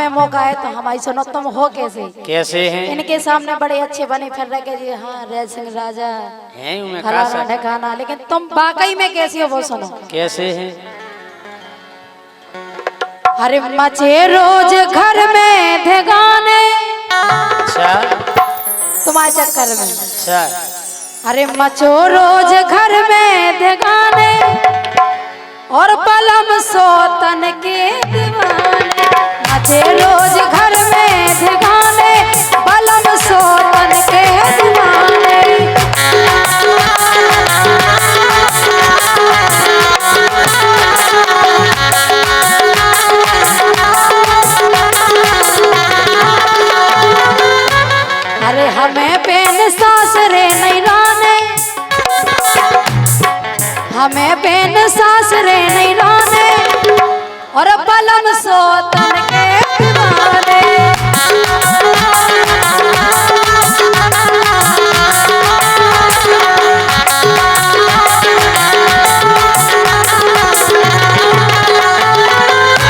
हमें मौका है तो हमारी सुनो तुम हो कैसे कैसे हैं इनके सामने बड़े अच्छे बने फिर रखे जी हाँ रेल सिंह राजा हैं फलाना ढकाना, लेकिन तुम वाकई में कैसी हो वो सुनो। कैसे हैं? अरे मचे रोज घर में थे गाने अच्छा तुम्हारे चक्कर में। अच्छा अरे मचो रोज घर में थे गाने और पलम सोतन के दीवाने। मचे रोज घर में थे गाने पलम सोतन के दीवाने। अरे हमें बेन सासरे नहीं राने, हमें बेन सासरे नहीं राने और पलम सोतन के दीवाने।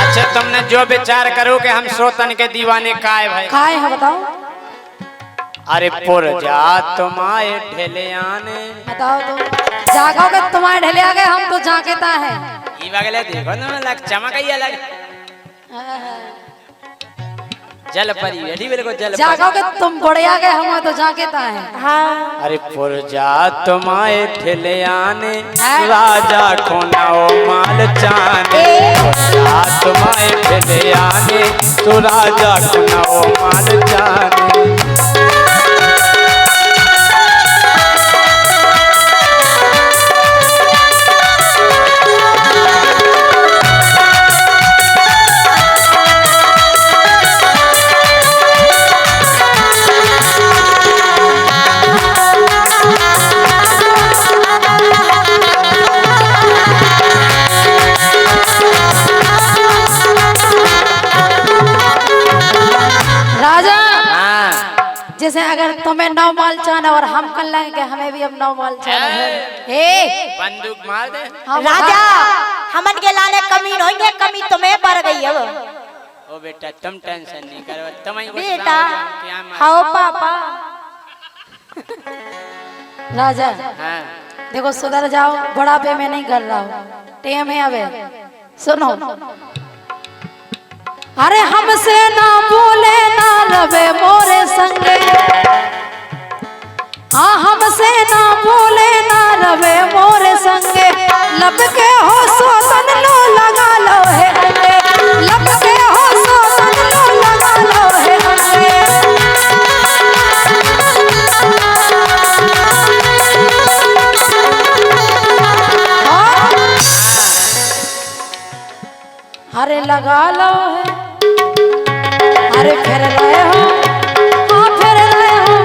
अच्छा तुमने जो विचार करो कि हम सोतन के दीवाने काहे भाई काहे है बताओ? अरे पुरजा तुम्हारे ढेले आने बताओ तो जागोगे तुम्हारे ढले आ गए हम तो जागता है। ई बगले देखो ना लग चमकैया लग जल परी रेडी बिल्कुल जल जागोगे तुम बड़े आ गए हम तो जागता है। हाँ अरे पुरजा तुम्हारे ढेले आने राजा खोनाओ माल चाने। पुरजा तुम्हारे ढेले आने तो राजा खोनाओ माल चाने। जैसे अगर तुम्हें 9 माल चाहना और हम कर लेंगे हमें भी अब 9 माल चाहना है। बंदूक मार दे राजा हमन के लाने कमी होंगे, कमी तुम्हें पड़ गई अब। ओ बेटा तुम टेंशन नहीं करो तुम्हें बेटा हाँ पापा। राजा हाँ देखो सुधर जाओ, बुढ़ापे में नहीं कर रहा हूँ, टेम है अबे। सुनो अरे हमसे ना बोले ना रवे मोरे संगे, हाँ हमसे ना बोले ना रवे मोरे संगे। लब के हो सोतन लो लगा लो है अंगे, लब के हो सोतन लो लगा लो है अंगे। अरे लगा लो है, अरे फिर रहे हो, हाँ फिर रहे हो,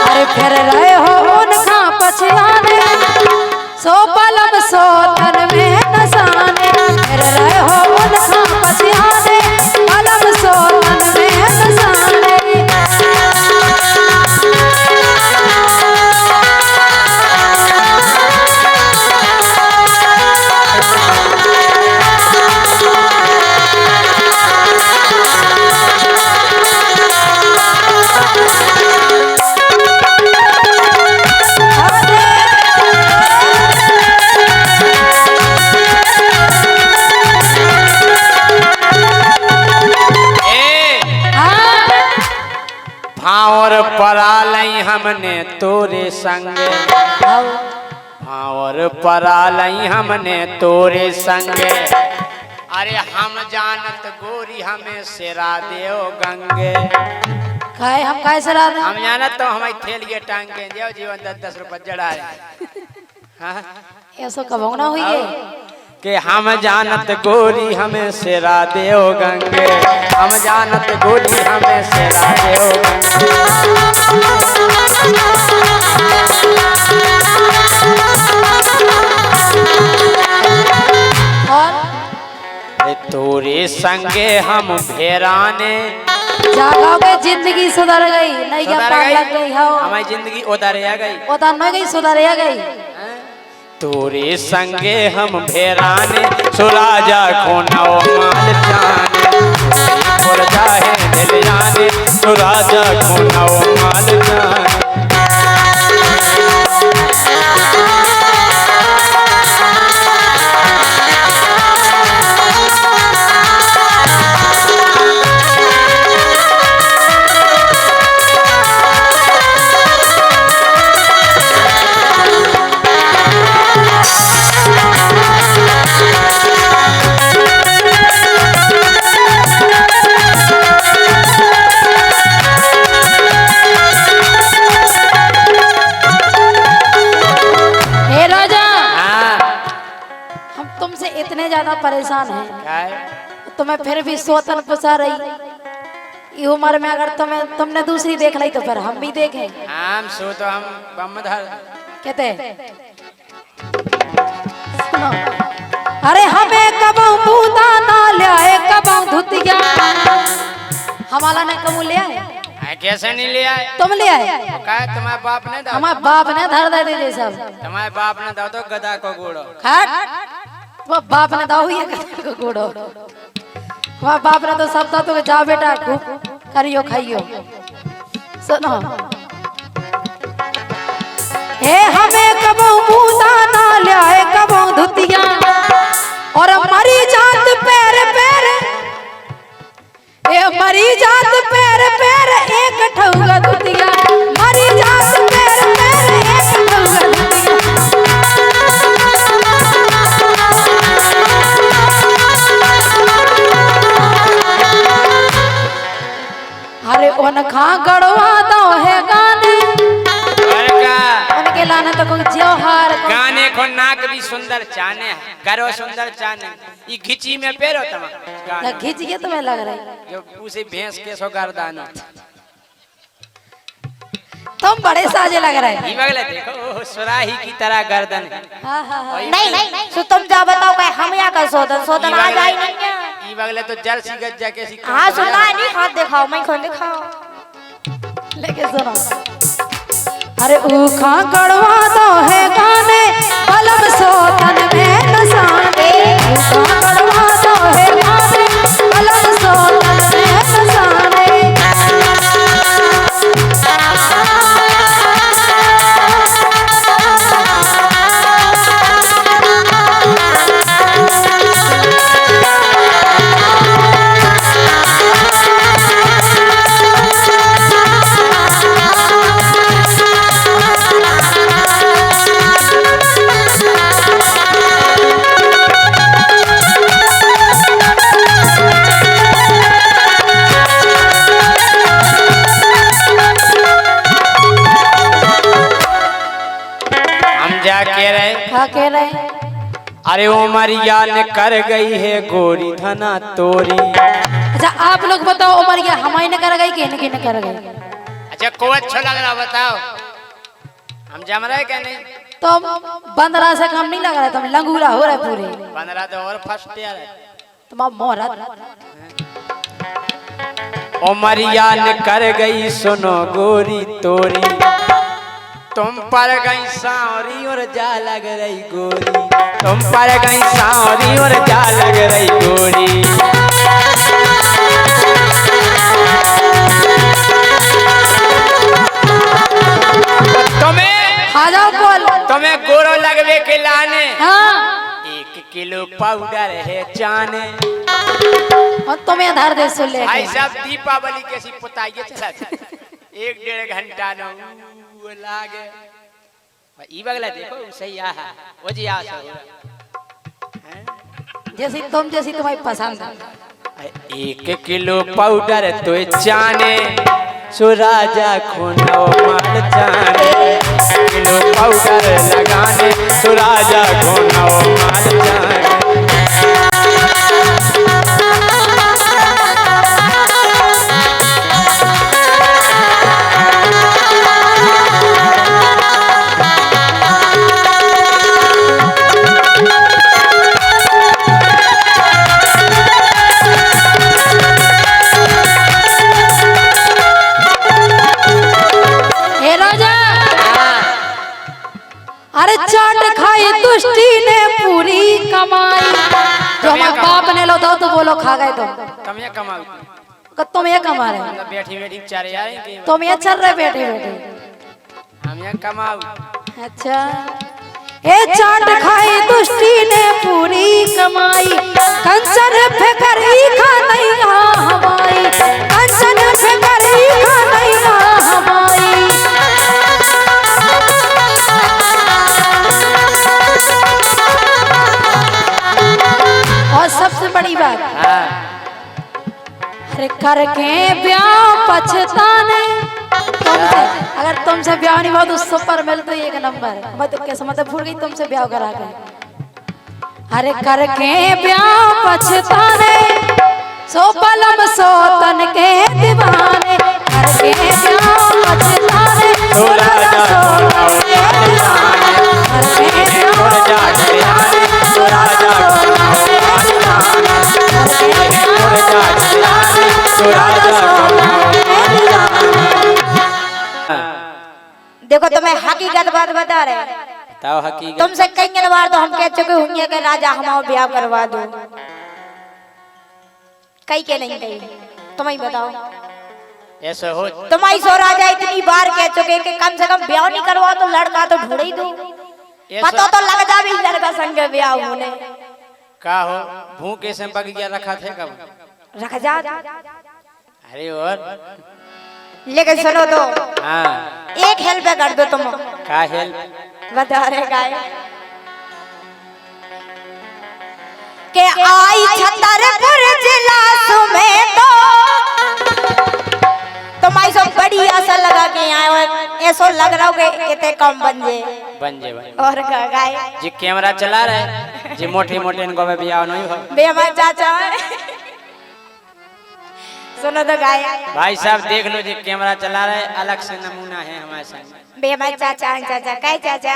अरे फिर रहे हो उनका पछयाने। सो पलम सोतन में नसाने, फिर रहे हो उनका पछयाने, पलम सोतन में नसाने। भावर परा लई हमने तोरे संगे, भावर परा लई हमने तोरे संगे। अरे हम जानत गोरी हमें सिरा देओ गंगे। खाए हम खाए सरा हम जानत तो हमारी थैलिए टांग के जाओ जीवन 10-10 रुपए जड़ा है। हाँ ऐसा कब ना हुई है कि हम जानत गोरी हमें सिरा देओ गंगे, हम जानत गोरी हमें सिरा देओ और तोरे संगे हम भेराने। जागोगे जिंदगी सुधर गई, नहीं क्या पार लग गई हो हमारी जिंदगी उधर आ गई, उधर नहीं गई सुधर आ गई। तोरे संगे हम भेराने, सुराजा खोना माल जाने। परेशान है। क्या है? तुम्हें फिर भी सोतन पुसा रही। ये उम्र में अगर तुमने दूसरी देख ली तो फिर हम भी देखें। हम सो तो हम बम धर कहते सुनो, अरे हमें कबू बूता ना लियाए कबू धुतिया। हमारा ने कबू ले आए? कैसे नहीं लिया है? तुम ले आए? क्या है, तुम्हारे बाप ने दो? हमारे बाप ने धर दे दे सब। तुम्हारे बाप ने दो तो गधा को गोड़ो। खट वो बाप ने दाऊ ये को गोड़ो। हमारे बाप ने तो सब था तो जा बेटा खूब करियो खाइयो। सुनो, हे हमें कबू बूता ना लियाए कबू धुतिया और मरी जात पैर पैर, ए मरी जात पैर पैर एक ठौगा धुतिया, मरी जात पैर पैर एक ठौगा धुतिया। अरे उनखा गड़वा दो है गाने, उनके लाने तो कोई त्योहार गाने को नाक भी सुंदर चाने, गरो सुंदर चाने, ये घिची में पेरो ना खींच के तुम्हें लग रहा है जो उसे भैंस के सो गर्दानो। तुम बड़े साजे लग रहे हैं। ये बगले देखो सुराही की तरह गर्दन। हाँ हाँ हाँ। नहीं सो तुम जा बताओ क्या हम यहाँ का सोतन सोतन आ जाए नहीं क्या? ये बगले तो जर्सी गज्जा कैसी। हाँ सुना नहीं, हाथ दिखाओ मैं खोल दिखाओ। लेके सुनो, अरे ऊखा गड़वा दो है गाने बलम सोतन में नसाने, ऊखा गड़वा दो है गाने बलम सोतन में नसाने। क्या कह रहे? अरे ओ मरिया ने कर गई है गोरी धना तोरी। अच्छा आप लोग बताओ उमरिया हमारी ने कर गई कि इनकी ने कर गई? अच्छा को अच्छा लग रहा बताओ, हम जम रहे क्या नहीं? तुम 15 से कम नहीं लग रहा, तुम लंगूरा हो रहे पूरे। 15 तो और फर्स्ट ईयर है तुम मोहरत। ओ मरिया ने कर गई सुनो गोरी तोरी, तुम पर गई सावरी और जा लग रही गोरी, तुम पर गई सावरी और जा लग रही गोरी। तुम्हें आ जाओ बोल। तुम्हें गोरो लगवे के लाने हाँ 1 किलो पाउडर है चाने। और तुम्हें धर दे सुन ले भाई साहब दीपावली कैसी पुताइए चला 1-1.5 घंटा न वो लागे। ई बगला देखो सही आ वो जी आ जैसी तुम जैसी तुम्हारी पसंद है। 1 किलो पाउडर तो चाने सो राजा खोनो माल जाने, 1 किलो पाउडर लगाने सो राजा खोनो माल जाने। अरे चाट खाई दुष्टी ने पूरी कमाई, जो हमारे बाप ने लो दो तो वो लोग खा गए। तुम ये कमाओ तुम ये कमा रहे, बैठी बैठी चारे आए तुम ये चल रहे बैठे बैठे। हम ये कमाओ। अच्छा ए चाट खाई दुष्टी ने पूरी कमाई, कंचन फेकरी खा नहीं हमाई, कंचन फेकरी खा नहीं हमाई। और सबसे बड़ी बात अरे करके ब्याह पछताने तुमसे, अगर तुमसे ब्याह नहीं हुआ तो सुपर मिलते एक नंबर। मैं तो कैसे मतलब भूल गई तुमसे ब्याह करा के। अरे करके ब्याह पछताने सो पलम सो तन के दीवाने करके ब्याह पछताने सो पलम सो तन के दीवाने करके ब्याह पछताने सो राजा देखो तुम्हें हकीकत बात बता रहे बताओ हकीकत। तुमसे कई बार तो हम कह चुके होंगे कि राजा हमारा ब्याह करवा दो, कई के नहीं कही, तुम ही बताओ। ऐसा हो तुम्हारी सो राजा इतनी बार कह चुके कि कम से कम ब्याह नहीं करवा तो लड़का तो ढूंढ ही दो, पता तो लग जा भी लड़का संग ब्याह होने का हो भूखे से पक गया रखा थे कब रख जा। अरे और लेकिन सुनो तो हाँ एक हेल्प कर दो तुम। का हेल्प बता रहे गाय के आई छतरपुर जिला में तो तुम्हारी सब बड़ी आशा लगा के आए हो, ऐसा लग रहा हो कि इतने कम बन जे और गाय जी कैमरा चला रहे जी मोटे मोटे इनको में बियाह नहीं हो बे हमारे चाचा सुनो तो गाय भाई साहब देख लो जी कैमरा चला रहे अलग से नमूना है हमारे साथ बे हमारे चाचा हैं चाचा काय चाचा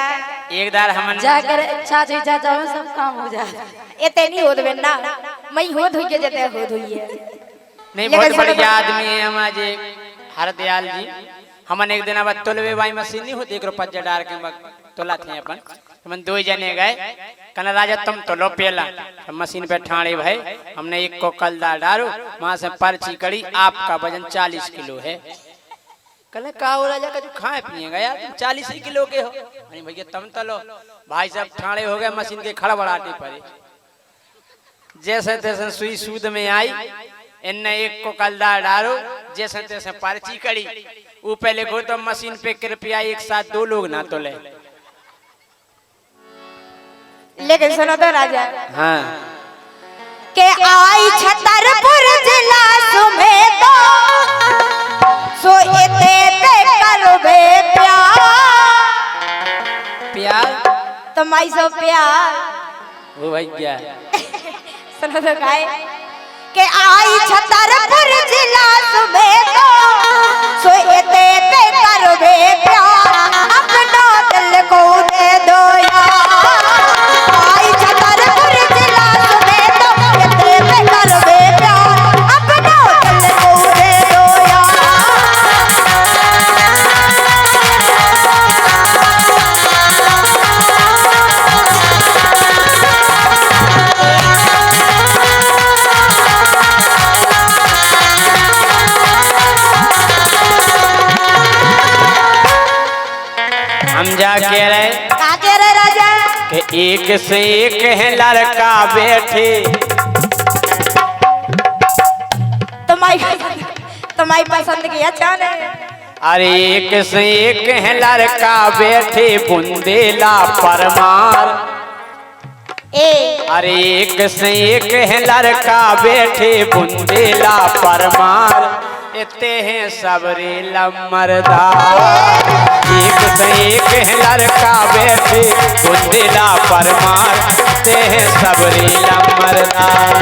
एक दार हम जाकर चाची चाचा में सब काम हो जाए इतने नहीं होत बेना मैं हो धोइए जते हो धोइए नहीं बहुत बढ़िया आदमी है हमारे हरदयाल जी। हमन एक दिन अब तोलवे बाई मशीन नहीं होती एक रुपया डाल के तोला थे अपन हम दो जने गए कहना राजा तुम तोलो पेला मशीन पे ठाणे भाई हमने एक को कल दाल डालो वहां से पर्ची करी आपका वजन 40 किलो है। कहले का हो राजा का जो खाए पिएगा यार तुम 40 ही किलो के हो। अरे भैया तुम तलो भाई साहब ठाणे हो गए मशीन के खड़बड़ाटे पड़े जैसे तैसे सुई सूद में आई इनने एक को कलदार डालो जैसे तैसे पर्ची करी वो पहले को तो मशीन पे कृपया एक साथ 2 लोग ना तोले। लेकिन सुनो तो राजा हाँ के आई छतरपुर जिला में तो सो इते पे करो बे प्यार तुम्हारी सो प्यार वो भाई क्या सुनो तो गाय के आई छतरपुर जिला में तो सो इते पे करो बे प्यार अपना दिल को दे दो यार। आई छतरपुर जिला में तो इते पे करो बे प्यार अपना दिल को दे दो यार। हम जा कह रहे का कह रहे राजा कि एक से एक है लड़का बैठे तुम्हारी पसंद की अच्छा नहीं। अरे एक से एक है लड़का बैठे बुंदेला परमार अरे एक से एक है लड़का बैठे बुंदेला परमार इतने हैं सबरे लमरदार। एक से एक है लड़का बैठे बुंदेला परमार इतने हैं सबरे लमरदार।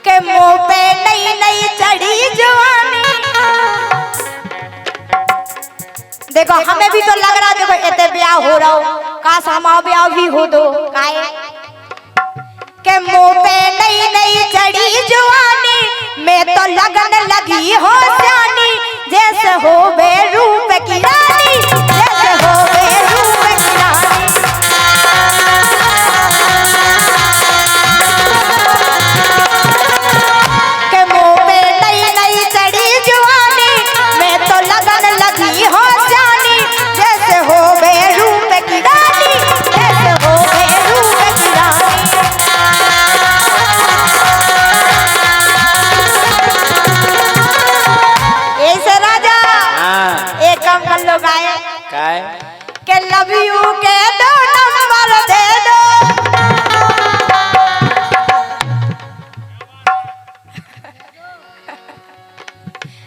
के मुंह पे नई नई चढ़ी जवानी। देखो हमें भी तो लग रहा देखो इतने ब्याह हो रहा हो काश हमारा ब्याह भी हो दो काहे के मुंह पे नई नई चढ़ी जवानी मैं तो लगन लगी हो जानी जैसे हो बे रूप की रानी जैसे हो बे रूप की रानी। के मुंह पे नई नई चढ़ी जवानी मैं तो लगन लगी हो जानी जैसे हो बे रूप की रानी जैसे हो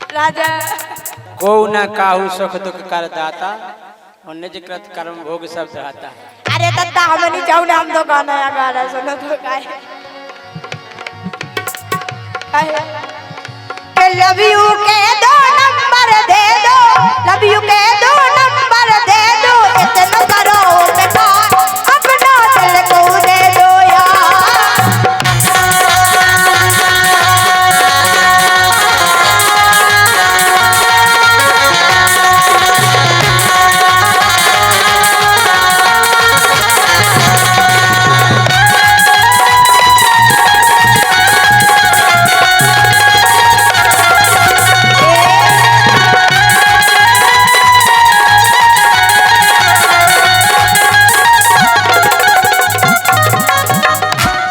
राजा को न काहू सुख दुख कर दाता और निज कृत कर्म भोग सब रहता। अरे दत्ता हम नहीं जाऊ ना, हम तो गाना या गाना सुनो तो गाए के लव यू के 2 नंबर दे दो, लव यू के 2 नंबर दे दो, इतना करो बेटा अपना दिल को दे दो यार।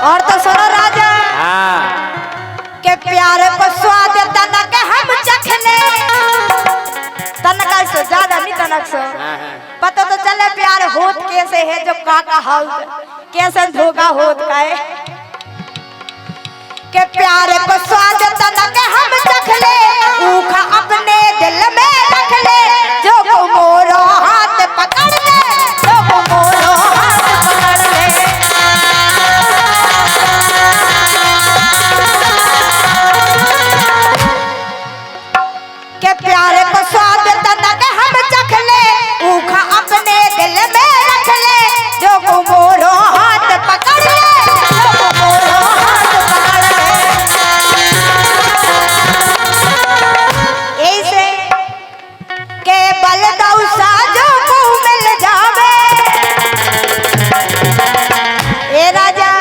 और तो सुनो राजा के प्यार को स्वाद तनक हम चखने, तनक से ज्यादा नहीं तनक से पता तो चले प्यार होत कैसे है, जो काका हाउस कैसे धोखा होत का है के प्यार को स्वाद तनक हम चख ले, ऊखा अपने दिल में रख ले, जो को मोरो हाथ पकड़ ले, जो को मोरो हाथ पकड़ ले। के प्यार को स्वाद तनक हम चख ले, ऊखा अपने दिल में रख ले, जो को मोरो हाथ पकड़ ले, जो को मोरो हाथ पकड़ ले। ऐसे के बल दौसा जो को मिल जावे ए राजा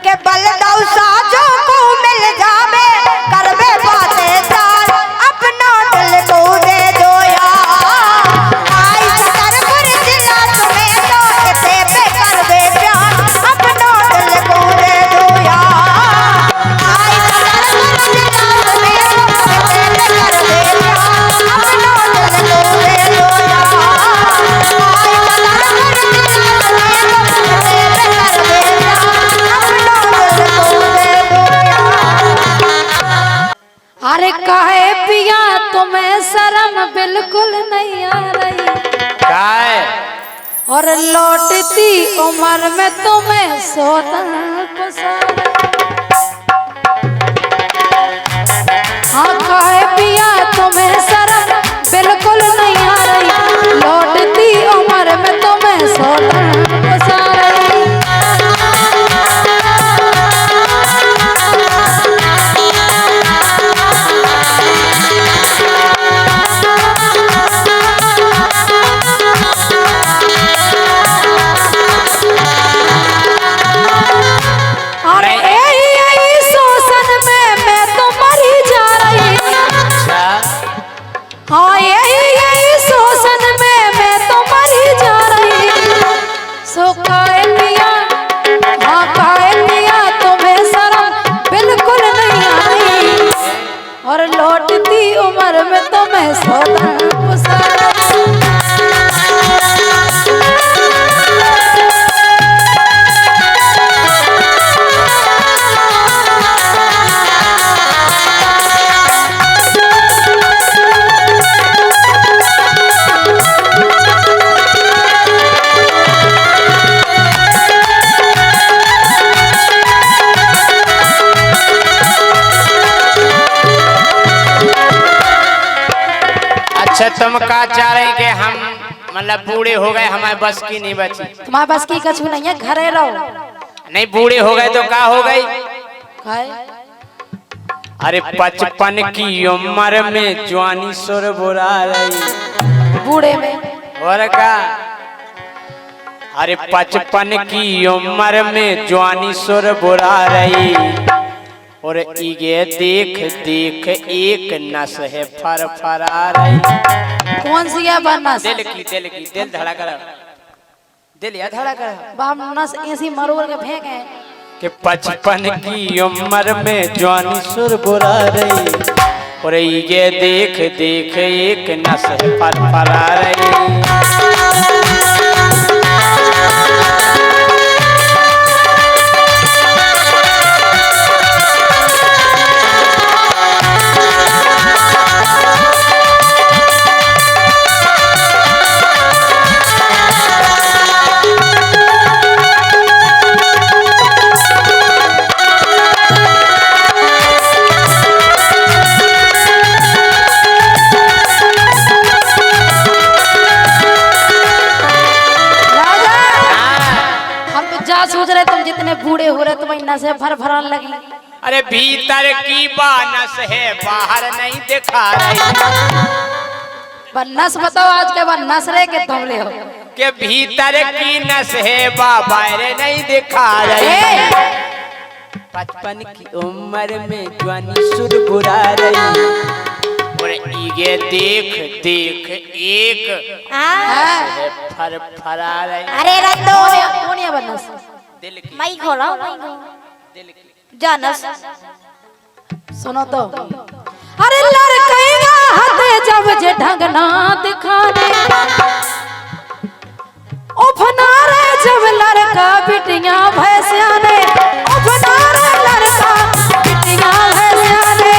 के बल दौसा जो को मिल जावे, करबे बातें सार अपना दिल को दे दो यार। आई छतरपुर जिला तुम्हें तो इसे पे करबे प्यार अपना दिल को दे दो यार। आई छतरपुर जिला तुम्हें तो इसे पे करबे प्यार अपना दिल को दे दो यार। आई छतरपुर जिला तुम्हें तो इसे पे करबे प्यार अपना दिल को दे दो यार। अरे काहे पिया तुम्हें शर्म बिल्कुल नहीं आ रही, काय और लौटती उम्र में तुम्हें सोना पसंद। हाँ काहे पिया तुम्हें शर्म बिल्कुल नहीं आ रही, लौटती उम्र में तुम्हें सोना पसंद। अरे यही शोषण में मैं तो मरी जा रही। हाँ यही शोषण में मैं तो मरी जा रही। सो काहे लिया, हाँ काहे लिया तुम्हें शर्म बिल्कुल नहीं आई, और लौटती उम्र में तुम्हें सौदा पसंद। अच्छा तुम का चाह रहे कि हम मतलब बूढ़े हो गए, हमारे बस की नहीं बची? तुम्हारे बस की कछु नहीं है, घरे रहो। नहीं बूढ़े हो गए तो क्या हो गई? काहे? अरे 55 की उम्र में जवानी सुर बुरा रही, बूढ़े में और का? अरे 55 की उम्र में जवानी सुर बुरा रही, और ये देख देख एक नस है फरफरा रही। कौन सी है बनस? दिल धड़ा कर, दिल या धड़ा कर। बाप नस ऐसी मरोड़ के फेंके कि 55 की उम्र में जवानी सुर बुरा रही, और ये देख देख एक नस है फरफरा रही। नसें फरफराने लगी। अरे भीतर की बानस है बाहर नहीं दिखा रही। नस बताओ आज के बाद नस रे के तुम ले हो के भीतर की नस है बाहर नहीं दिखा रही। 55 की उम्र में जवानी सुर बुरा रही। और ये देख देख एक फर फरा रही। अरे रंदो कौन बनस दिल की मई खोला मई खो दिल की जानस सुनो तो। अरे लड़कैया हते जब जे ढंग ना दिखाने उफना रे जब लड़का बिटिया भैंसिया ने उफना रे लड़का बिटिया भैंसिया ने।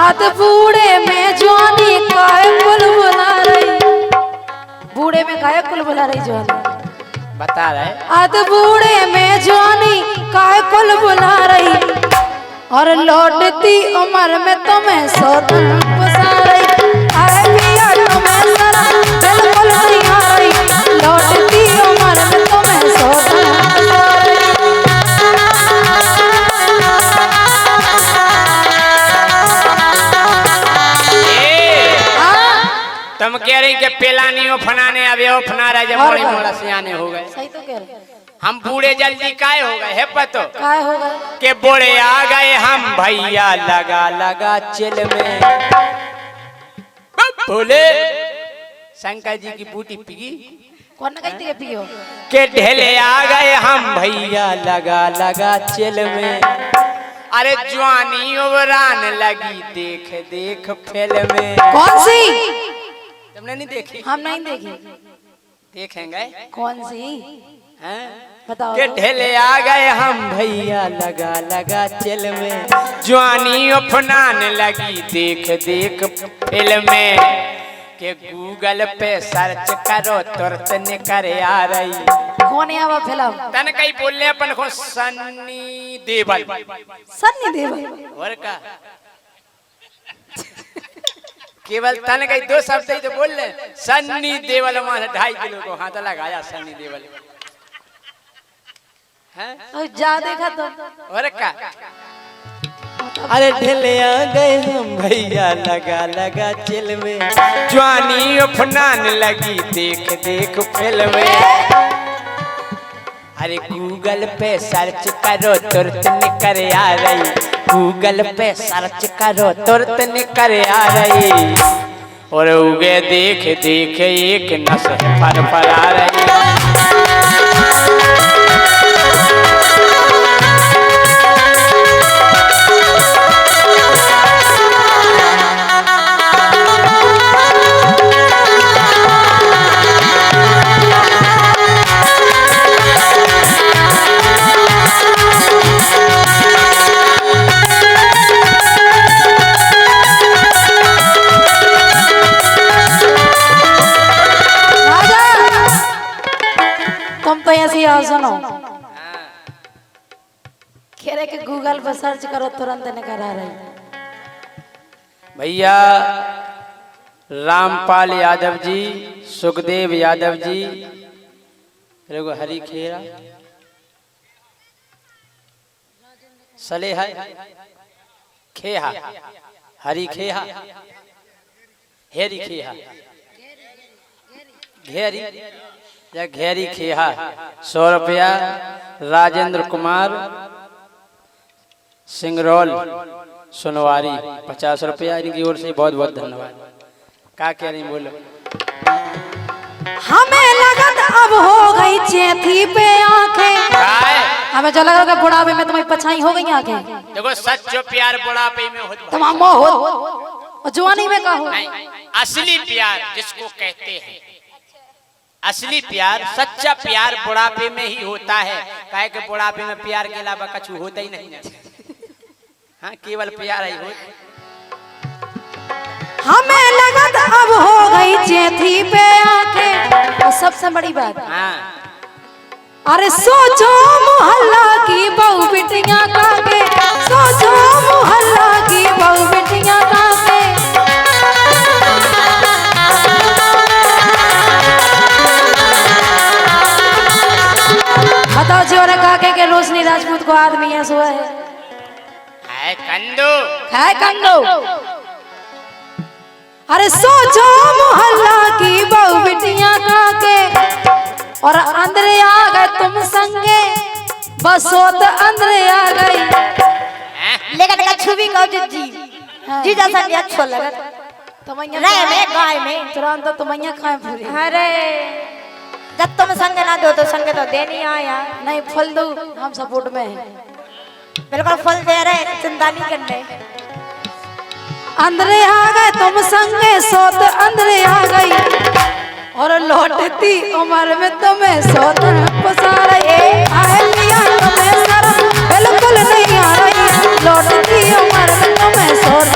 अद बूढ़े में जवानी काय कुल बुला रही। बूढ़े में काय कुल बुला रही जवानी बता रहे। अद बूढ़े में जवानी काय कुल बुला रही। और लौटती उम्र में तुम्हें सोतन बसा रही। आए पिया तुम्हें सरा बिल्कुल नहीं आ रही। लौटती उम्र में तुम्हें सोतन बसा रही। तुम कह रही कि पेलानी हो फनाने अब वो फना रहे जब बड़ी मोड़ा सियाने हो गए। सही तो कह रहे। हम बूढ़े जल्दी काय हो गए है पतो काय हो गए के बूढ़े आ गए हम भैया लगा लगा चिल में। बोले शंकर जी की बूटी पिगी कौन कहती है पियो के ढेले आ गए हम भैया लगा लगा चिल में। अरे जवानी उबरान लगी देख देख फिल्म में। कौन सी तुमने नहीं देखी? हम नहीं देखी। देखेंगे कौन सी हैं? बताओ के ढेले आ गए हम भैया लगा लगा चिल में। जवानी अपनान लगी देख देख फिल्म में। के गूगल पे सर्च करो तुरंत निकल आ रही। कौन है वो फिल्म? तन कहीं बोलने अपन को सन्नी देवल। सन्नी देवल और का केवल तन कहीं दो शब्द ही तो बोल ले। सन्नी देवल वहां 2.5 किलो को हाथ लगाया सन्नी देवल है। जा देखा तो और का अरे ढेले आ गए हम भैया लगा लगा चिल में। जवानी अपनान लगी देख देख फिल्म में। अरे गूगल पे सर्च करो तुरंत निकल आ रही। गूगल पे सर्च करो तुरंत निकल आ रही। और उगे देख देख एक नस फर फर आ रही। ऐसी आओ सुनो कह रहे कि गूगल पर सर्च करो तुरंत निकल आ रही। भैया रामपाल यादव जी, सुखदेव यादव जी, हरी खेरा सलेहा खेहा हरी खेहा हेरी खेहा घेरी या घेरी खेहा 100 रुपया। राजेंद्र कुमार सिंगरौल सुनवारी 50 रुपया। इनकी ओर से बहुत बहुत धन्यवाद। क्या कह रही बोलो? हमें लगत अब हो गई चेथी पे आंखें। हमें जो लगा कि बुढ़ापे में तुम्हारी पछाई हो गई आंखें। देखो सच जो प्यार बुढ़ापे में होता है। तमाम मोह और जवानी में कहो नहीं, असली प्यार जिसको कहते हैं असली प्यार सच्चा प्यार बुढ़ापे में ही होता है। काहे कि बुढ़ापे में प्यार के अलावा कुछ होता ही नहीं है। हाँ केवल प्यार ही हो। हमें लगत अब हो गई चेथी पे आंखें। और सबसे बड़ी बात हाँ अरे सोचो मोहल्ला की बहू बिटियां का के। सोचो मोहल्ला की बहू बिटियां का के। रोशनी राजपूत को आदमी है सो है कंदू है कंगो। अरे सोचो मोहल्ला की बहू बिटियां का के और अंदर आ गए तुम संगे बस वो तो अंदर आ गई लेकिन कछु भी कहो जी जी जैसा भी अच्छा लगा तुम्हारे रहे में गाय में तुरंत तुम्हारे खाए पूरी। अरे जब तुम संग ना दो तो संग तो दे नहीं आया। नहीं फल दो हम सपोर्ट में हैं। बिल्कुल फल दे रहे चिंता नहीं करने। अंदर आ गए तुम संगे सोत अंदर आ गई और लौटती उम्र में तुम्हें सोत पसार आए लिया तुम्हें शर्म बिल्कुल नहीं आ रही लौटती उम्र में तुम्हें सोत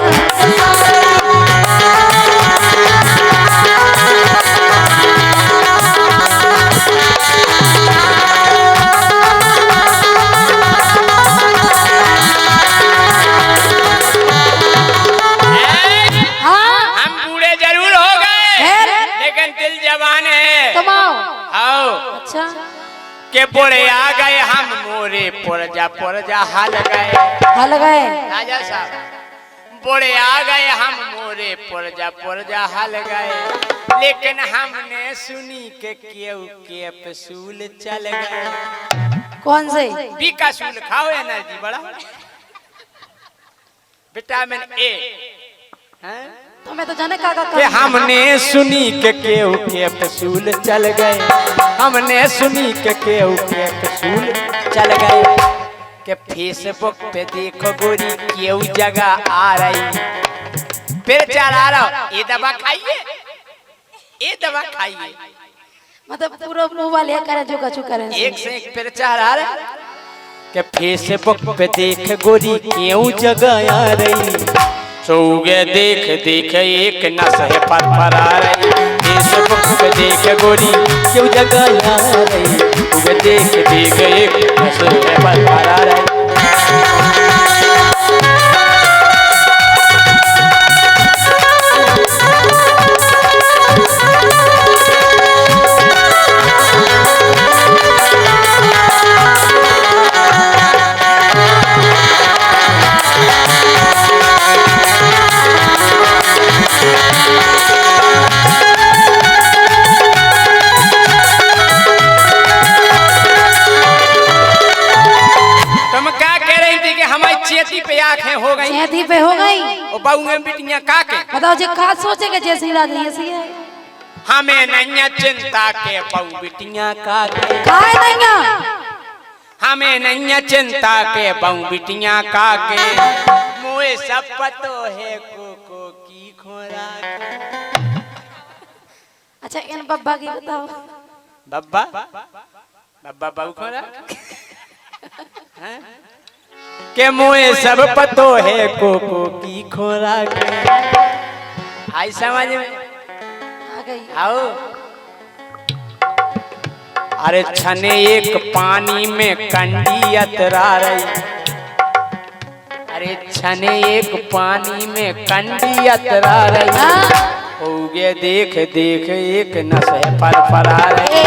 अच्छा के बोले आ गए हम मोरे पुरजा हाल गए राजा साहब बोले आ गए हम मोरे पुरजा हाल गए लेकिन हमने सुनी के केव के पसूल चल गए। कौन से बीका सूल खाओ एनर्जी बड़ा विटामिन ए हैं तुम्हें तो जाने का कि हमने सुनी के केव के पसूल चल गए हमने सुनी के केव के पसूल चल गए कि फेसबुक पे देखो गोरी केव जगह आ रही फिर चला रहा ये दवा खाइए मतलब पूरा मोबाइल या करे जो कछु करे एक से एक फिर चला रहा कि फेसबुक पे देख गोरी केव जगह आ रही सोगे देख एक नस है फरफरा रही फेसबुक पे देख गोरी क्यों जगह आ रही सोगे देख एक नस है फरफरा रही। चेती पे आंखें हो गई चेती पे हो गई और बहुएं बिटियां का के बताओ जे का सोचे के जैसी रात ऐसी है हमें नहीं चिंता के बहु बिटियां का के काय नहीं हमें नहीं चिंता के बहु बिटियां का के मोए सब पतो है को की खोरा। अच्छा इन बब्बा की बताओ बब्बा बहु खोरा हैं के मुए सब पतो है को की खोराक आई समझ में आ गई आओ। अरे छने एक पानी में कंडी अतरा रही अरे छने एक पानी में कंडी अतरा रही होगे देख एक नस है फरफरा रही।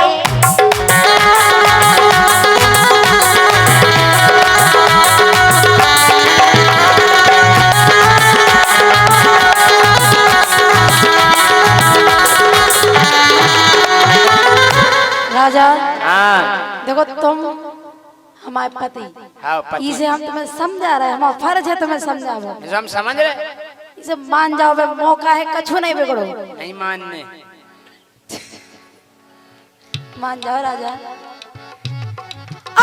राजा हाँ देखो तुम हमारे पति इसे हम तुम्हें समझा रहे हैं हमारा फर्ज है तुम्हें समझाओ हम समझ रहे इसे मान जाओ बे मौका है कछु नहीं बिगड़ो नहीं मानने मान जाओ राजा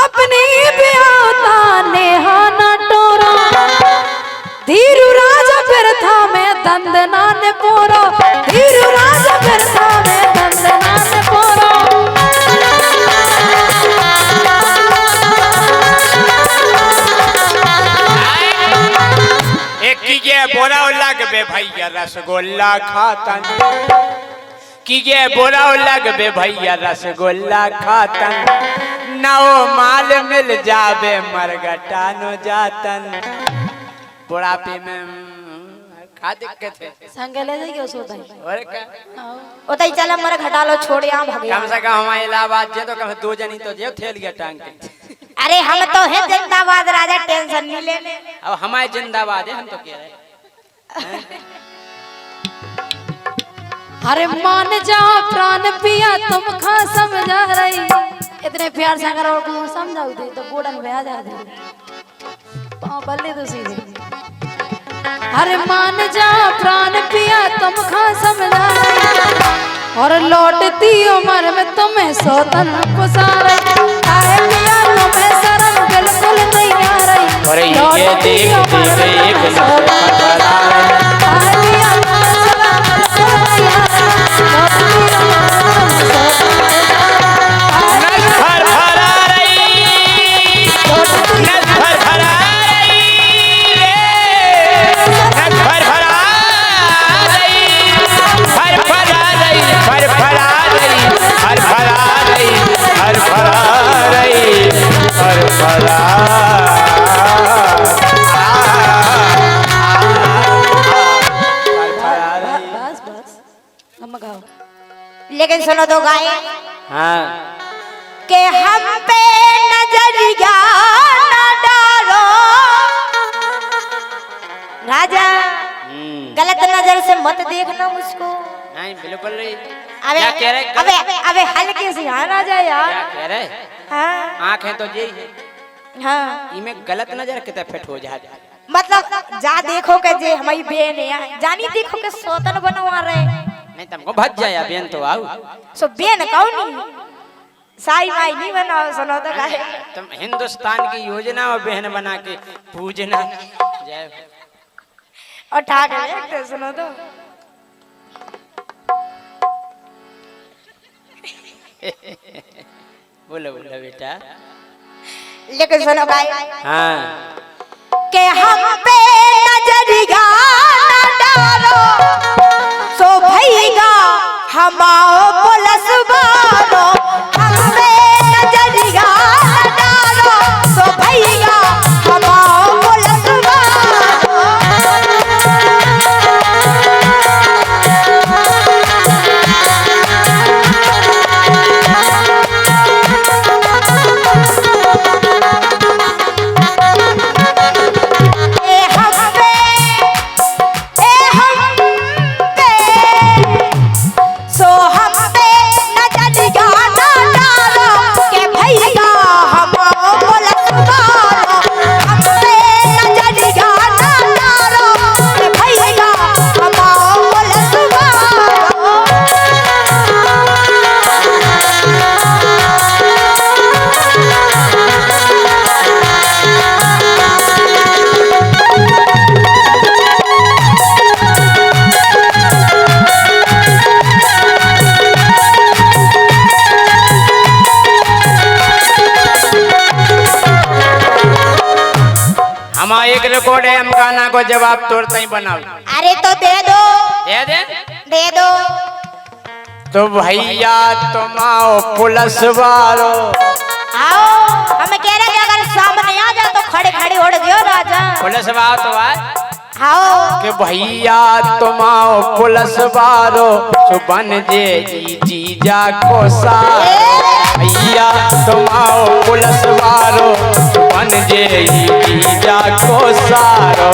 अपनी ब्याहता नेहा न टोरा धीरू राजा फिर था में दंदना ने पोरा धीरू राजा फिर था में दंदना ने पोरा। एक की बोरा लग बे भैया रसगुल्ला खातन की बोरा लग बे भैया रसगुल्ला खातन नौ माल मिल जाबे मरगटा नो जातन बुढ़ापे में का दिक्कत है संग ले जाइए उस होता है और क्या ओतई चल मर घटा लो छोड़ यहाँ भागे कम से कम हमारे इलाहाबाद जे तो कम 2 जनी तो जे थेल गया टांग के अरे हम तो है जिंदाबाद राजा, टेंशन नहीं लेने। अब हमारे जिंदाबाद है, हम तो कह रहे हैं। अरे मान जा प्राण पिया तुम खा समझा रही, इतने प्यार से अगर और को समझाऊ दे तो गोड़न में आ जा दे पाँव बल्ले तो सीधे। अरे मान जा प्राण पिया तुम खा समझा रही, और लौटती उम्र में तुम्हें सौतन पुसारे। आए पिया तुम्हें शर्म बिल्कुल नहीं आ रही, और ये देख एक लेकिन सुनो तो गाय, हाँ के हम पे नजरिया न डालो राजा, गलत नजर से मत देखना मुझको। नहीं बिल्कुल नहीं। अबे क्या कह रहे? अबे अबे हल्के से हाँ राजा यार। क्या कह रहे? हाँ आँखें तो यही है, हाँ इनमें गलत नजर कितने फिट हो जाए। मतलब जा देखो के जे हमारी बेन है, जानी देखो के सोतन बनवा रहे। नहीं तुमको भज जाया बेन तो आओ। सो बेन कौन साई माई नहीं बनाओ। सुनो तो गाय, तुम हिंदुस्तान की योजना और बहन बना के पूजना जय। और ठाक है सुनो तो। बोलो बोलो बेटा। लेकिन सुनो गाय, हाँ के हम पे नजरिया न डालो, सो भईगा हमाओ पुलिस वालो। हम पे नजरिया न डालो, सो भईगा हमाओ पुलिस वालो। एक रिकॉर्ड है, हम गाना को जवाब तोड़ते ही बनाओ। अरे तो दे दो, दे दे दे दो। तो भैया तुम आओ पुलिस वालों, आओ। हम कह रहे हैं अगर सामने आ जाओ तो खड़े खड़े उड़ जियो राजा। पुलिस वालों तो आए आओ कि भैया तुम आओ पुलिस वालों, सुबन जे जीजा को सारो। भैया तुम आओ पुलिस वालों, सुबन जे जीजा को सारो।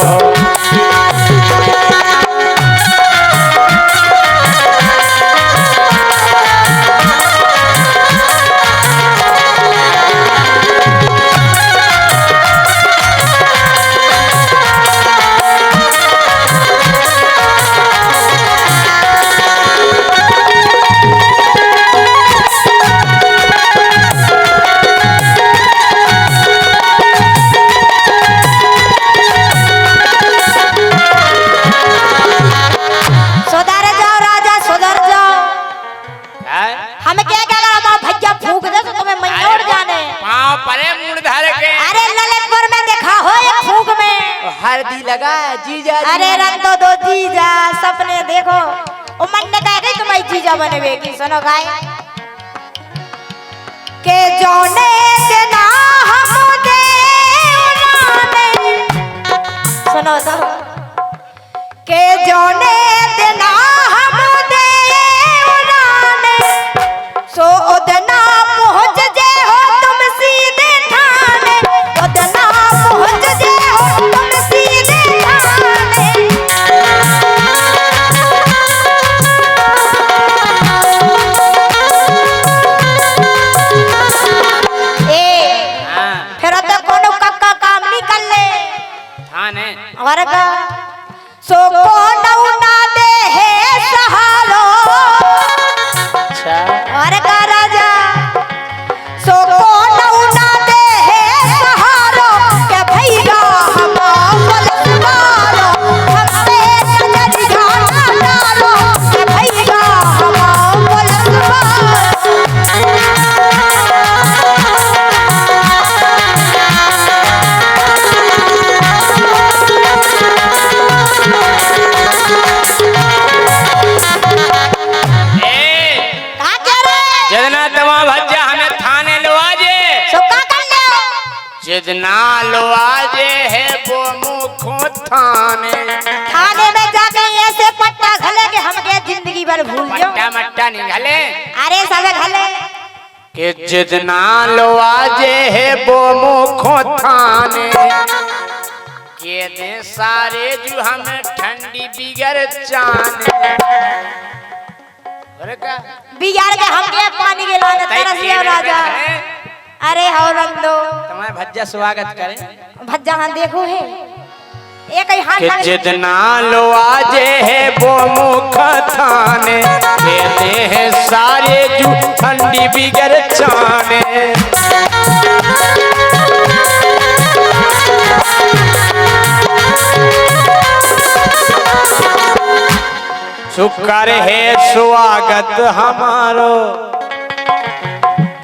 हल्दी लगा जीजा, अरे रंग दो जीजा, सपने देखो। ओ मन ने कहा कि तुम्हारी जीजा बनेगी। सुनो गाय के जोने देना हम दे उन्होंने, सुनो तो के जोने देना हम दे उन्होंने, सो उदना पहुंच जे हो तुम सीधे थाने। जितना तवा भज्जा हमें थाने लो आजे सो का कर ले जितना लो आजे है वो मुखो थाने थाने में जाके ऐसे पट्टा घले के हमके जिंदगी भर भूल जाओ मट्टा मट्टा नहीं घले अरे सब घले कि जितना लो आजे है वो मुखो थाने के दे सारे जो हमें ठंडी बिगर चाने अरे का बिगाड़ के हमके पानी के लाने तरस ले राजा अरे हो रंग दो तुम्हारे भज्जा स्वागत करें भज्जा हां देखो है एक ही हाथ कि जितना लो आजे है वो मुख थाने कहते हैं सारे जू ठंडी बिगर चाने शुक्र है स्वागत हमारो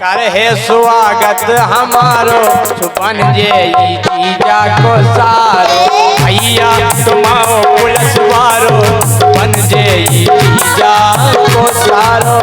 कर है स्वागत हमारो सुपन जे जीजा को सारो भैया तुमाओ पुलिस वारो बन जे जीजा को सारो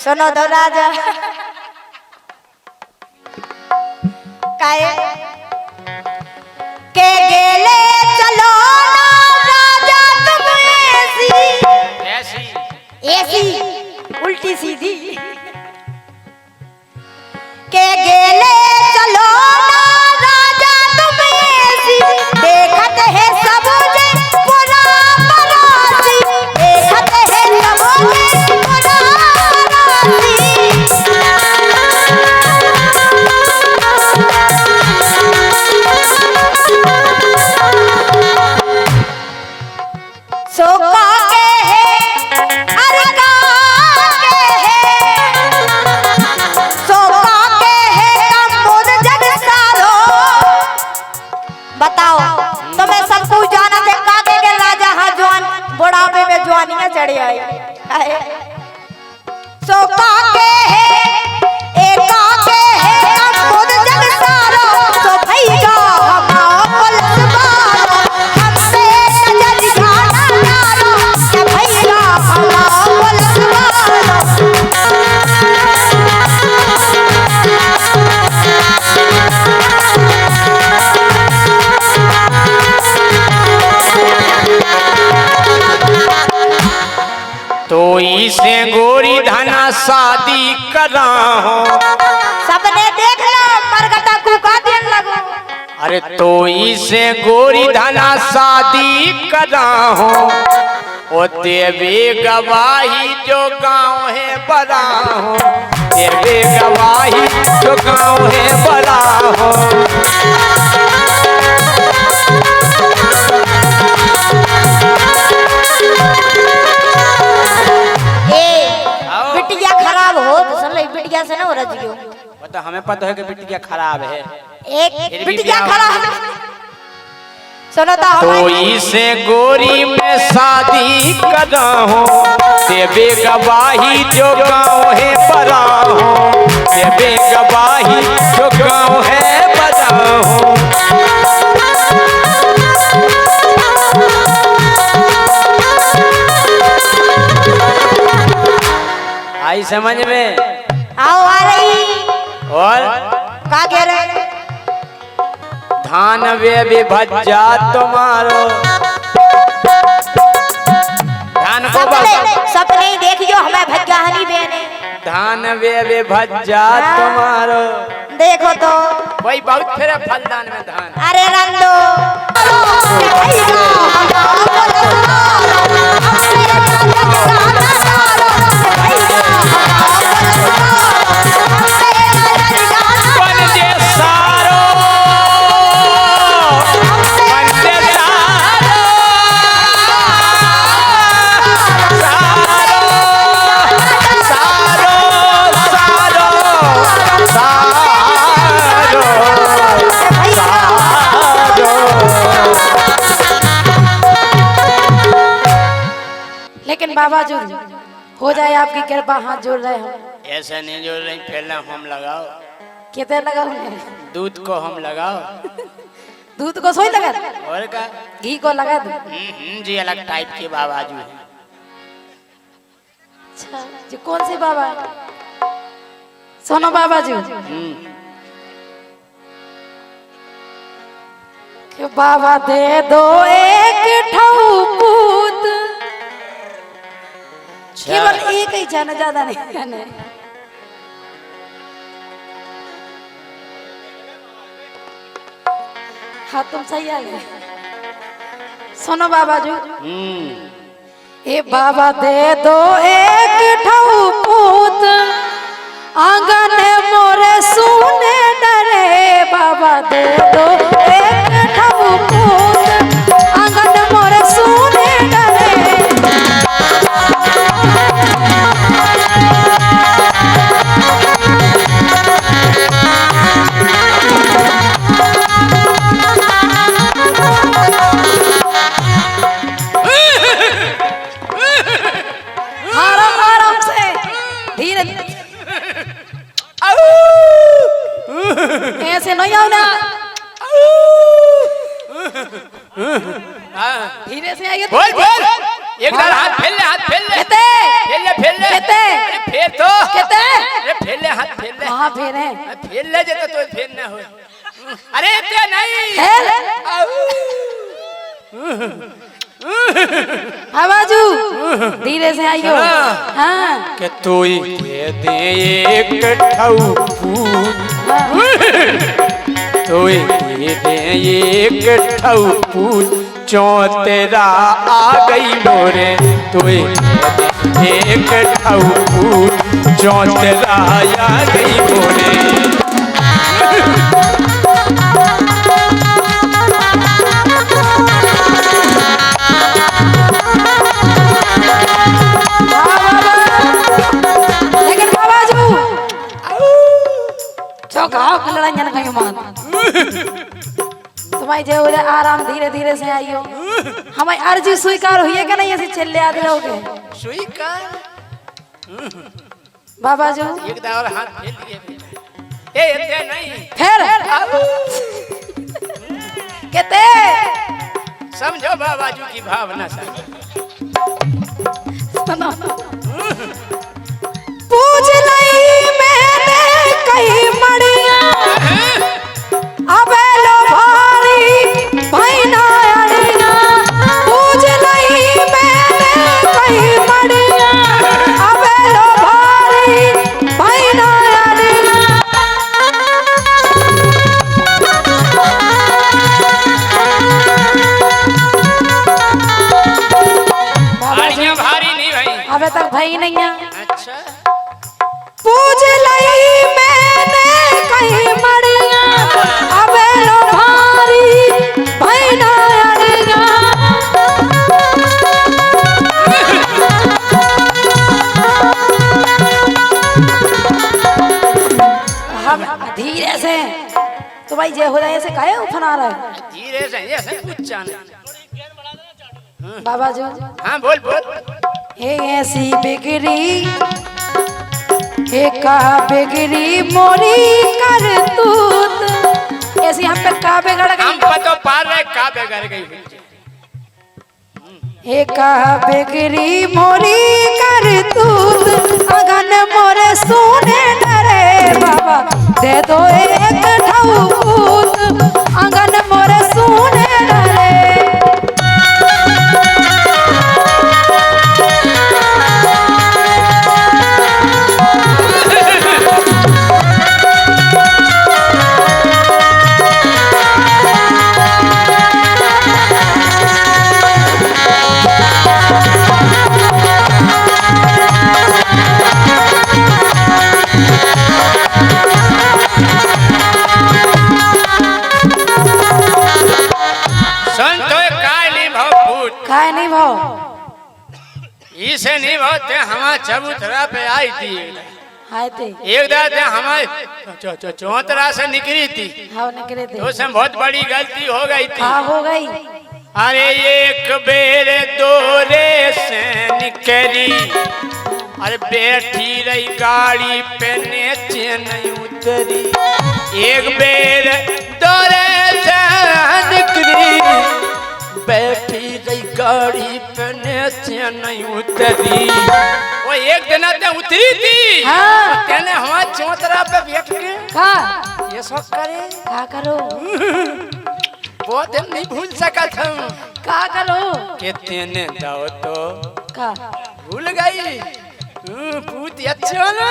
सुनो दो राजा काहे के गेले चलो ना राजा तुम ऐसी उल्टी सीधी के गेले चलो ना राजा तुम ऐसी देखत है सब जे पुरा परासी देखत है सब जे पुरा सोका के है अरगा के है सोका के है कमोद जग सारो बताओ तुम्हें सब कुछ जाना थे काके के राजा हा जवान बुढ़ापे में जवानियां चढ़ी आई सोका के है एका के है कमोद जग सारो तो भैया हमारा पुलिस वाला हमसे जज खाना यारो के भैया हमारा पुलिस वाला तो इसे गोरी धना शादी करा हो सबने देख लो मरगटा कुका देन लगो अरे तो इसे गोरी धना शादी करा हो ओ देवे गवाही जो गांव है बड़ा हो देवे गवाही जो गांव है बड़ा हो बिटिया खराब हो तो सुन ले बिटिया से ना हो रजियो वो तो हमें पता है कि बिटिया खराब है एक बिटिया खराब सुनो तो तो इसे गोरी में शादी करा हो देवे गवाही जो गांव है बड़ा हो देवे गवाही जो गांव है बड़ा हो आई समझ में आओ आ रही और का कह रहे धान वे भी भज्जा तुम्हारो धान को सपने देखियो हमें भज्जाहनी बहने धान वे भी भज्जा तुम्हारो देखो तो वही बहुत फिर फलदान में धान अरे रंदो लेकिन बाबा जो हो जाए आपकी कृपा, हाथ जोड़ रहे हो। ऐसा नहीं जोड़ रही, पहले हम लगाओ, कितने लगाओगे? दूध को हम लगाओ, दूध को सोई लगा, और का घी को लगा दो। जी अलग टाइप के बाबा जो है। अच्छा जी, कौन से बाबा? सोनो बाबा जी कि बाबा दे दो एक ठऊ पूत, केवल एक ही जाने, ज्यादा नहीं जाने। हाँ तुम सही आ गए। सुनो बाबा जी, ए बाबा दे दो एक ठऊ पूत, आंगन मोरे सुने डरे। बाबा दे दो एक ठऊ पूत, आंगन मोरे सुने डरे। आराम आराम से, धीरे ऐसे नहीं आओ ना, धीरे से आइए। बोल बोल, एक बार हाथ फेर ले, हाथ फेर ले, कहते फेर ले, फेर ले, कहते अरे फेर तो, कहते अरे फेर ले, हाथ फेर ले, कहाँ फेरे? फेर ले जे तो फेर ना हो। अरे ते नहीं फेर आवाजू, धीरे से आइयो। हाँ के तोई दे दे एक ठऊ पूत, तोई दे दे एक ठऊ पूत, चौतेरा आ गई मोरे। तोई दे दे एक ठऊ पूत, चौतेरा आ गई मोरे। लेकिन बाबाजू चौकाओ लड़ाइयां कहीं मत, तुम्हारी जो हो जाए आराम, धीरे धीरे से आइयो। हमारी अर्जी स्वीकार हुई है कि नहीं? ऐसे चले आते रहोगे स्वीकार बाबाजू? एक दाव और हाथ फेर लिए। ए ते नहीं फिर कहते समझो बाबाजू की भावना समझो। सुनो, पूछ लई मैंने कई मड़िया, अबे लो भारी भैना अड़िया। पूछ लई मैंने कई मड़िया, अबे लो भारी भैना अड़िया। भारियां भारी नहीं भाई, अबे तक भाई नहीं है। अच्छा पूछ लई मैंने कहीं मड़िया, अबे लो भारी भैना अड़िया। हम धीरे से, तो भाई जे हो जाए ऐसे काहे उफना रहा है? धीरे से ऐसे कुछ जाने। बाबा जो हाँ बोल बोल। हे ऐसी बिगड़ी, हे का बिगड़ी मोरी करतूत। ऐसी हम पे का बिगड़ हम गई? तो पार रहे का बिगड़ गई। हे का बिगड़ी मोरी करतूत, अगन मोरे सुने डरे। बाबा दे दो एक ठऊ पूत, अगन मोरे सुने डरे। खाए नहीं भाव, इसे नहीं होते हमारे चबूतरा पे आई थी। आए थे एक दाद हमारे चौतरा से निकली थी, हाँ निकले थे। तो उसमें बहुत बड़ी गलती हो गई थी। हाँ हो गई। अरे एक बेर दोरे से निकली करी अरे बैठी रही गाड़ी पे नीचे नहीं उतरी एक बेर दौरे से निकली बैठी रही गाड़ी पे नीचे नहीं उतरी वो एक दिन ते उतरी थी हाँ। तेने हमारे चौतरा पे बैठ के का ये सब करे का करो वो दिन नहीं भूल सका था का करो कि तेने दाओ तो का भूल गई पूत अच्छा ना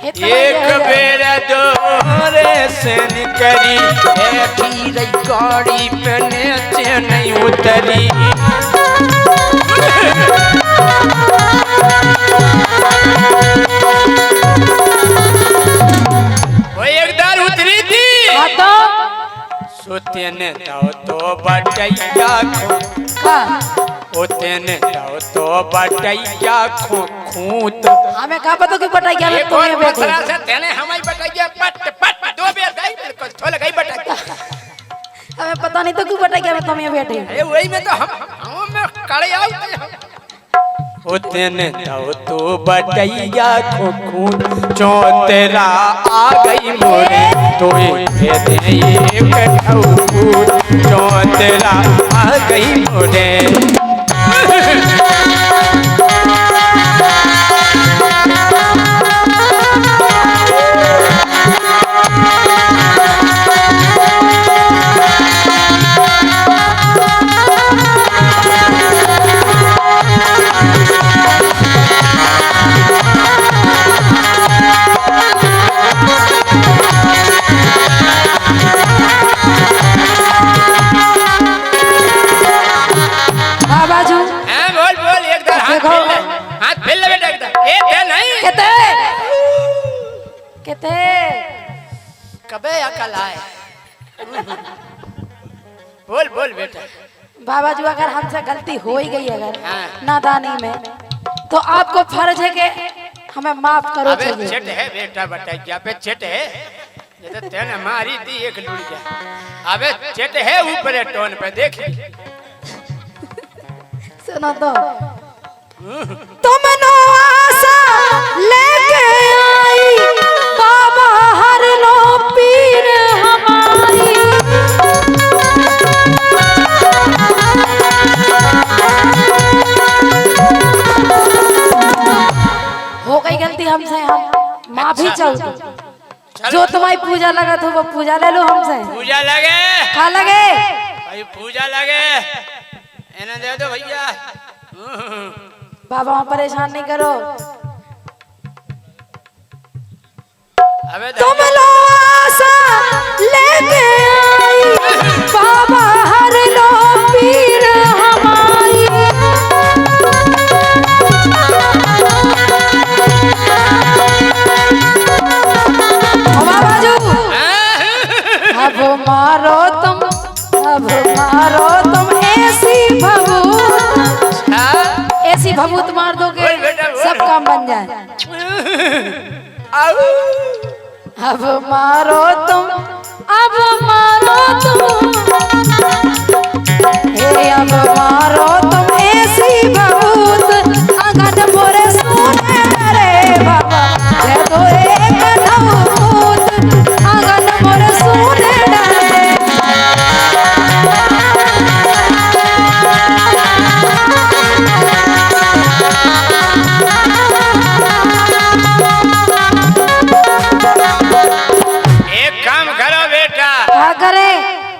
इतना एक ये है। बेर दौरे से निकली बैठी रही गाड़ी पे नीचे नहीं उतरी वो एक दार उतरी थी हाँ तो सोते ने दाओ तो बटैया का ओतेने दाओ तो बटैया खूंत हमें का पता कि बटाई क्या एक और पथरा से तेने हमारी बटैया पट पट दो बेर गई बिल्कुल थोड़ा गई बटैया हमें पता नहीं तो क्यों बटाई क्या तुम ये बैठे अरे वही में तो हम में कड़े आओ ओतेने दाओ तो बटैया खूंत चौतरा आ गई मोरे तोए दे एक ठौकूत चौतरा आ गई मोरे हाँ बाजू बोल बोल एक दर देखो। हाथ फेल ले बेटा एकदम ए दे नहीं कहते कहते कबे अकल आए बोल बोल बेटा बाबा जी अगर हमसे गलती हो ही गई अगर हाँ। नादानी में तो आपको फर्ज है कि हमें माफ करो अबे चाहिए चिट है बेटा बटैया पे चिट है ये तो तेने मारी दी एक लुड़िया अबे चिट है ऊपर टोन पे देख सुनो तो तुम नो आशा लेके आई बाबा हर लो पीर हमारी हो गई गलती हमसे हम माफी चाहते जो तुम्हारी पूजा लगा तो वो पूजा ले लो हमसे पूजा लगे खा लगे भाई पूजा लगे इन्हें दे दो भैया बाबा वहाँ परेशान नहीं करो अबे तुम लो आशा लेके आई बाबा हर लो पीर हमारी बाबा जू अब मारो तुम ऐसी भभूत मार दोगे बोल बेटा, बोल। सब काम बन जाए आओ अब मारो तुम हे अब मारो तुम ऐसी भभूत अगन मोरे सुने रे बाबा दे दो एक धूत अगन मोरे सुने रे एक काम करो बेटा क्या करे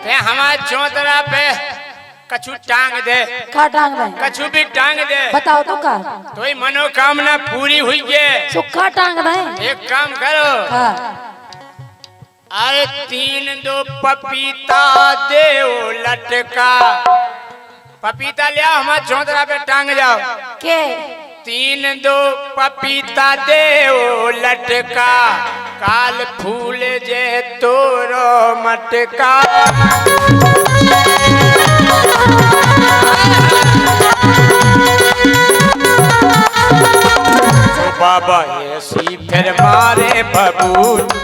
ते हमारे चौतरा पे कछु टांग दे का टांग रहे कछु भी टांग दे बताओ तो का तो ही मनोकामना पूरी हुई है सुखा टांग रहे एक काम करो हाँ अरे 3 पपीता दे लटका पपीता ले आओ हमारे चौतरा पे टांग जाओ के 3 पपीता दे लटका काल फूल जे तोरो मटका ओ बाबा ऐसी फिर मारे बबूत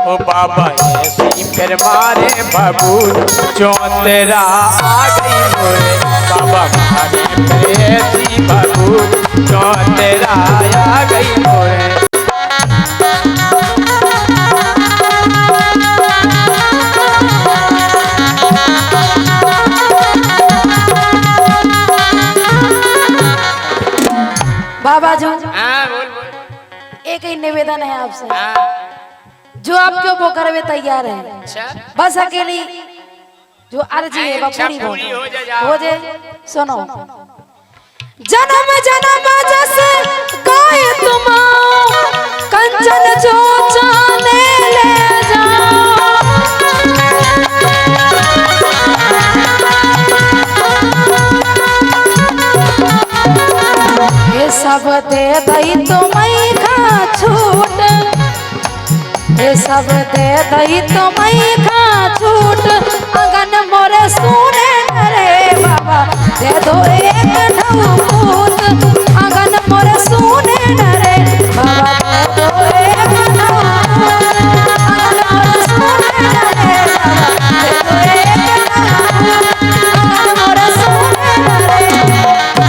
ओ बाबा ऐसे ही फिर मारे बबूल जो तेरा आ गई मोरे बाबा मारे फिर ऐसी बबूल जो तेरा आ गई मोरे। बाबा जी हाँ बोल बोल। एक ही निवेदन है आपसे, हाँ जो आपके ऊपर करवे तैयार है, अच्छा बस अकेली जो अर्जी है वो इच्छा पूरी पूरी हो हो जाए। सुनो, जन्म जन्म जस गाय तुम कंचन जो चाने ले जाओ, ये सब दे दई तुम्हें खा छूट, ये सब दे दई तुम्हें खा छूट, अगन मोरे सुने रे बाबा दे दो